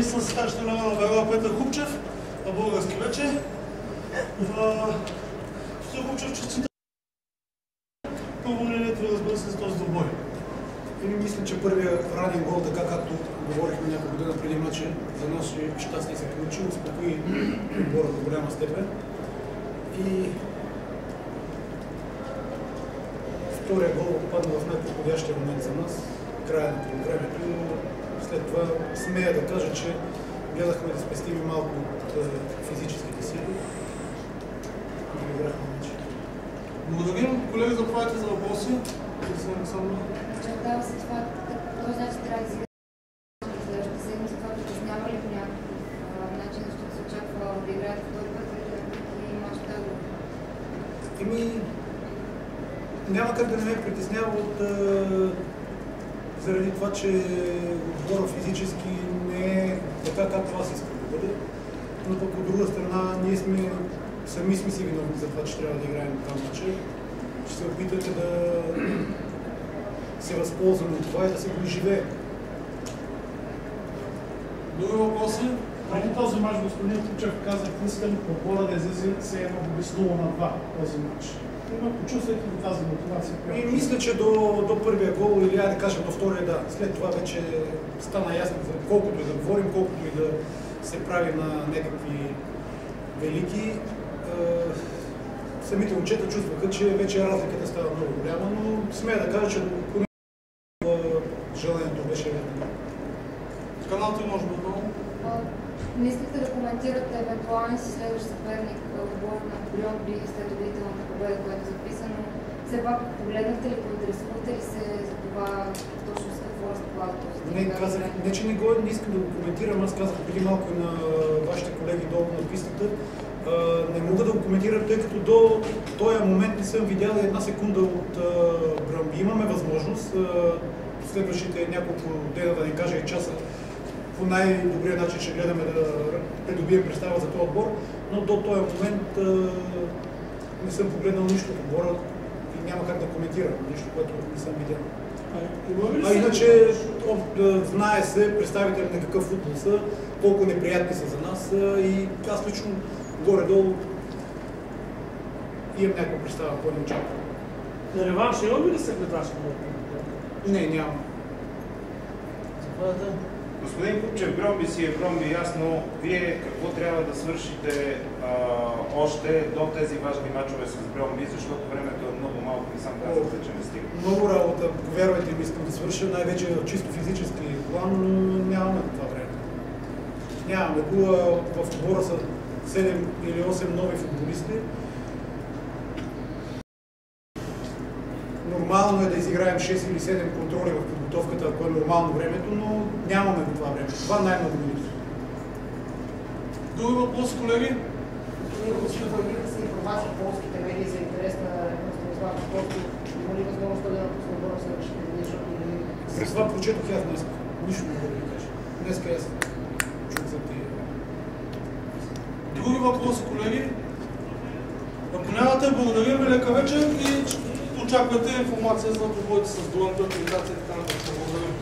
наистина се качите на Вера Петър Хупчев, български вече. Петър Хупчев, честита. Първо мнението ви, разбира се, за този двубой. Мисля, че първият ранен гол, така както говорихме няколко година преди матча, за наше щастие се получи, успокои отбора до голяма степен. И втория гол падна в най-подходящия момент за нас, края на полувремето. След това смея да кажа, че гледахме да спестим малко от физическите сили и играхме матча. Благодарим. Колеги, заповядайте за въпроси. Очертава се това, какво значи трябва да си следващата седмица, това притеснява ли по някакъв начин, защото се очаква да играят втори път и матчта го? Няма как да не ме притеснява заради това, че отбора физически не е така, както аз искам да бъде. Но пък от друга страна, ние сами сме си виновни за това, че трябва да играем това матча. Ще се опитате да се възползваме от това и да се го изживеем. Други въпроси? Преди този мач, господин Хупчев, казах, искам отбора да излезе все едно без 0-2 този мач. Почувствайте ли тази мотивация? Мисля, че до първия гол или да кажем до втория, да. След това вече стана ясно, колкото и да говорим, колкото и да се прави на някакви велики. Самите момчета чувстваха, че вече разликата става много голяма, но смея да кажа, че желанието беше верно. Каналът може би отново? Не искате да коментирате евентуален си следващ съперник отбор на Бръндби след убедителната победа, която е записано. Все пак погледнахте ли, поинтересувате ли се за това точно с какво разполагате? Не, че не искам да го коментирам, аз казах преди малко на вашите колеги долу на пистата. Не мога да го коментирам, тъй като до този момент не съм видял една секунда от Бръндби. Имаме възможност следващите няколко дена, да не кажа и часа, по най-добрия начин ще гледаме да придобием представа за този отбор, но до този момент не съм погледнал нищо от отбора и няма как да коментирам нищо, което не съм видял. Иначе знае се представители на какъв футбол са, колко неприятни са за нас и аз лично горе-долу имам някаква представа, какво не очаквам. На реванш имаме ли секретарски? Не, няма. Господин Хупчев, Бръндби си е Бръндби, ясно. Вие какво трябва да свършите още до тези важни мачове с Бръндби, защото времето е много малко и сам казахте, че не стига. Много работа, повярвайте ми, искам да свърша, най-вече в чисто физически план, но нямаме това време. Нямаме. В отбора са 7 или 8 нови футболисти. Нормално е да изиграем 6 или 7 контроли в подготовката, ако е нормално времето, но нямаме го това време. Това най-много ми липсва. Други въпроси, колеги? Информира се информация в полските медии за интерес на Станислав Костов. Има ли възможност да напусне отбора в следващите дни, защото или... За това прочетох аз днес. Нищо не мога да ви кажа. Днеска аз чух за тия. Други въпроси, колеги? Ако нямате, благодарим ви, лека вечер и очаквате информация за побоите с Дуанта, акредитация и така нататък. Благодарим.